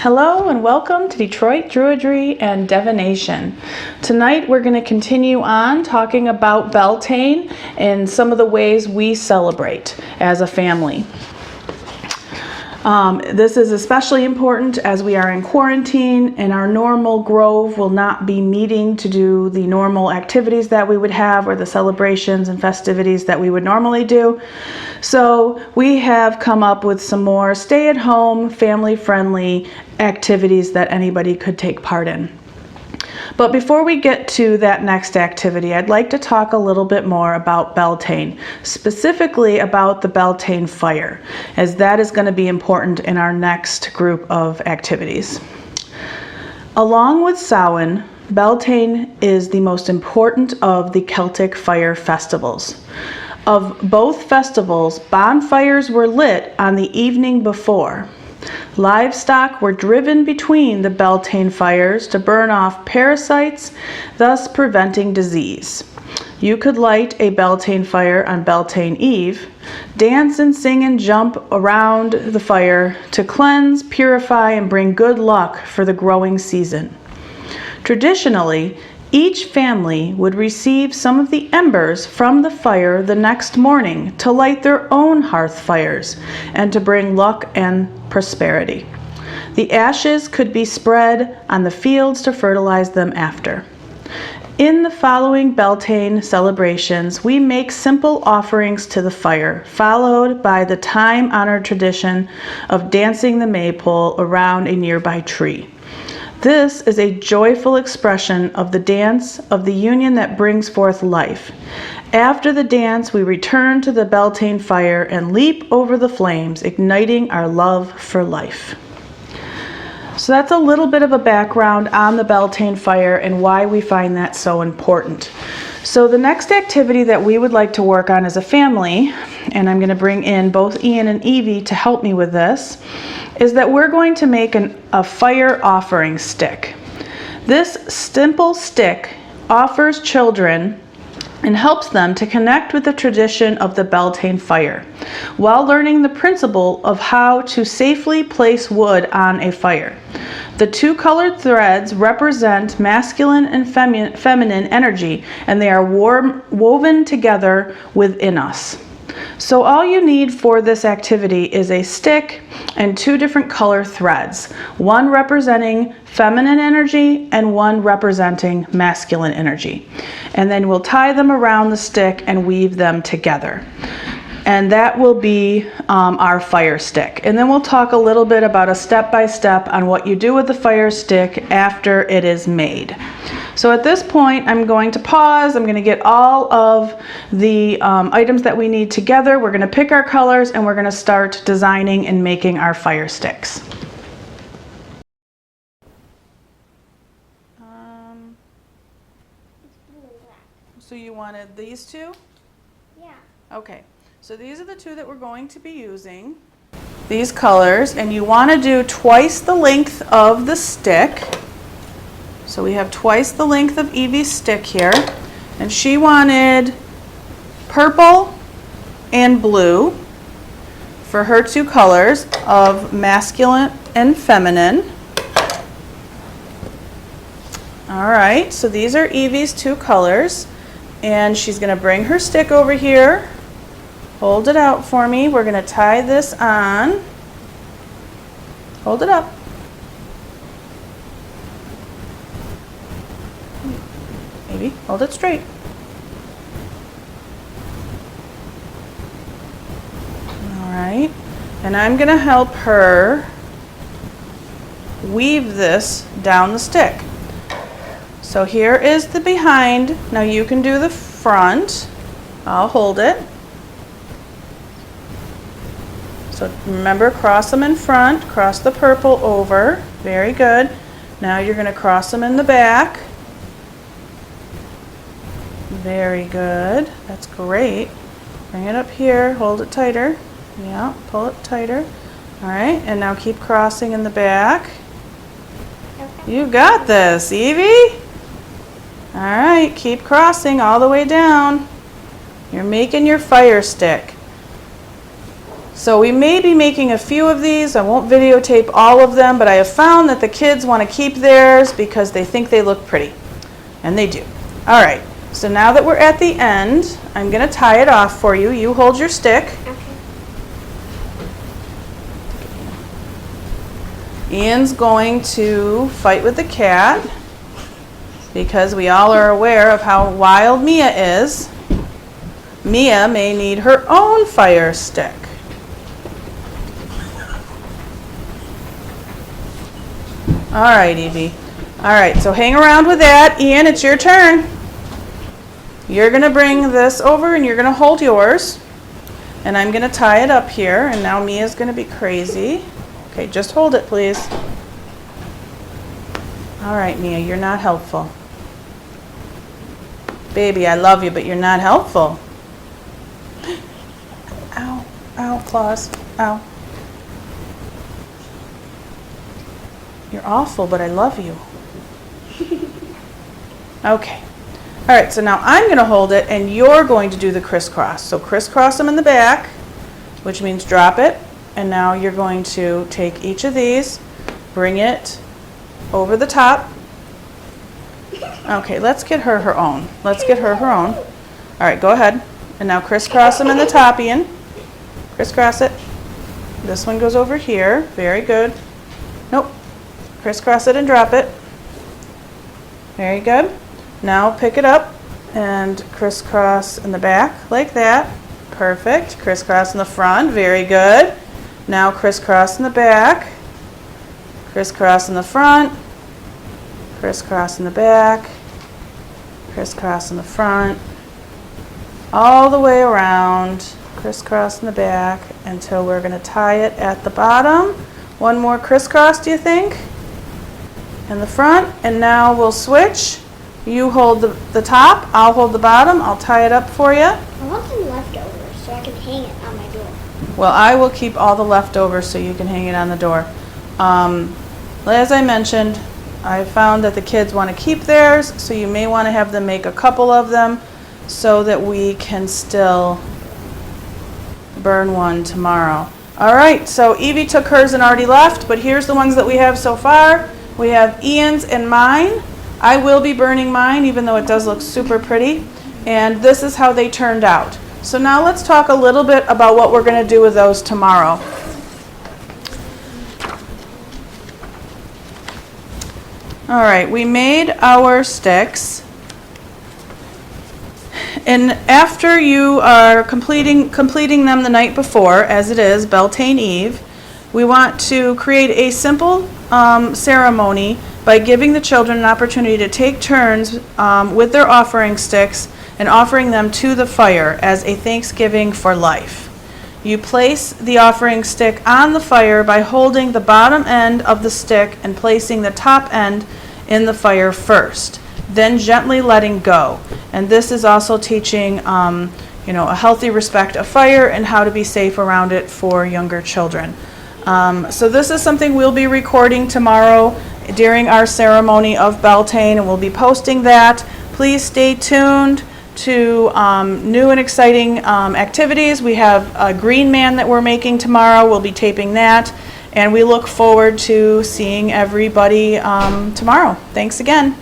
Hello and welcome to Detroit Druidry and Divination. Tonight we're going to continue on talking about Beltane and some of the ways we celebrate as a family. This is especially important as we are in quarantine and our normal grove will not be meeting to do the normal activities that we would have or the celebrations and festivities that we would normally do. So we have come up with some more stay-at-home, family-friendly activities that anybody could take part in. But before we get to that next activity, I'd like to talk a little bit more about Beltane, specifically about the Beltane fire, as that is going to be important in our next group of activities. Along with Samhain, Beltane is the most important of the Celtic fire festivals. Of both festivals, bonfires were lit on the evening before. Livestock were driven between the Beltane fires to burn off parasites, thus preventing disease. You could light a Beltane fire on Beltane Eve, dance and sing and jump around the fire to cleanse, purify, and bring good luck for the growing season. Traditionally, each family would receive some of the embers from the fire the next morning to light their own hearth fires and to bring luck and prosperity. The ashes could be spread on the fields to fertilize them after. In the following Beltane celebrations, we make simple offerings to the fire, followed by the time-honored tradition of dancing the maypole around a nearby tree. This is a joyful expression of the dance of the union that brings forth life. After the dance, we return to the Beltane fire and leap over the flames, igniting our love for life. So that's a little bit of a background on the Beltane fire and why we find that so important. So the next activity that we would like to work on as a family, and I'm going to bring in both Ian and Evie to help me with this, is that we're going to make a fire offering stick. This simple stick offers children and helps them to connect with the tradition of the Beltane fire, while learning the principle of how to safely place wood on a fire. The two colored threads represent masculine and feminine energy, and they are woven together within us. So all you need for this activity is a stick and two different color threads, one representing feminine energy and one representing masculine energy. And then we'll tie them around the stick and weave them together. And that will be our fire stick. And then we'll talk a little bit about a step-by-step on what you do with the fire stick after it is made. So at this point, I'm going to pause. I'm going to get all of the items that we need together. We're going to pick our colors and we're going to start designing and making our fire sticks. So you wanted these two? Yeah. Okay. So these are the two that we're going to be using. These colors, and you want to do twice the length of the stick. So we have twice the length of Evie's stick here, and she wanted purple and blue for her two colors of masculine and feminine. All right, so these are Evie's two colors, and she's going to bring her stick over here. Hold it out for me. We're going to tie this on. Hold it up. Maybe hold it straight. All right. And I'm going to help her weave this down the stick. So here is the behind. Now you can do the front. I'll hold it. So remember, cross them in front, cross the purple over. Very good. Now you're going to cross them in the back. Very good. That's great. Bring it up here, hold it tighter. Yeah, pull it tighter. All right, and now keep crossing in the back. Okay. You got this, Evie. All right, keep crossing all the way down. You're making your fire stick. So we may be making a few of these. I won't videotape all of them, but I have found that the kids want to keep theirs because they think they look pretty. And they do. All right, so now that we're at the end, I'm going to tie it off for you. You hold your stick. Okay. Ian's going to fight with the cat because we all are aware of how wild Mia is. Mia may need her own fire stick. All right, Evie. All right, so hang around with that. Ian, it's your turn. You're going to bring this over and you're going to hold yours. And I'm going to tie it up here. And now Mia's going to be crazy. Okay, just hold it, please. All right, Mia, you're not helpful. Baby, I love you, but you're not helpful. Ow, ow, claws, ow. You're awful, but I love you. Okay. All right, so now I'm going to hold it, and you're going to do the crisscross. So crisscross them in the back, which means drop it. And now you're going to take each of these, bring it over the top. Okay, let's get her her own. Let's get her her own. All right, go ahead. And now crisscross them in the top, Ian. Crisscross it. This one goes over here. Very good. Nope. Crisscross it and drop it. Very good. Now pick it up and crisscross in the back like that. Perfect. Crisscross in the front. Very good. Now crisscross in the back. Crisscross in the front. Crisscross in the back. Crisscross in the front. All the way around. Crisscross in the back until we're going to tie it at the bottom. One more crisscross, do you think? In the front. And now we'll switch. You hold the top, I'll hold the bottom. I'll tie it up for you. I want some leftovers so I can hang it on my door. Well, I will keep all the leftovers so you can hang it on the door. As I mentioned, I found that the kids want to keep theirs, so you may want to have them make a couple of them so that we can still burn one tomorrow. All right, so Evie took hers and already left, but here's the ones that we have so far. We have Ian's and mine. I will be burning mine, even though it does look super pretty. And this is how they turned out. So now let's talk a little bit about what we're going to do with those tomorrow. All right, we made our sticks. And after you are completing them the night before, as it is Beltane Eve, we want to create a simple ceremony by giving the children an opportunity to take turns with their offering sticks and offering them to the fire as a thanksgiving for life. You place the offering stick on the fire by holding the bottom end of the stick and placing the top end in the fire first, then gently letting go. And this is also teaching a healthy respect of fire and how to be safe around it for younger children. So this is something we'll be recording tomorrow during our ceremony of Beltane, and we'll be posting that. Please stay tuned to new and exciting activities. We have a green man that we're making tomorrow. We'll be taping that, and we look forward to seeing everybody tomorrow. Thanks again.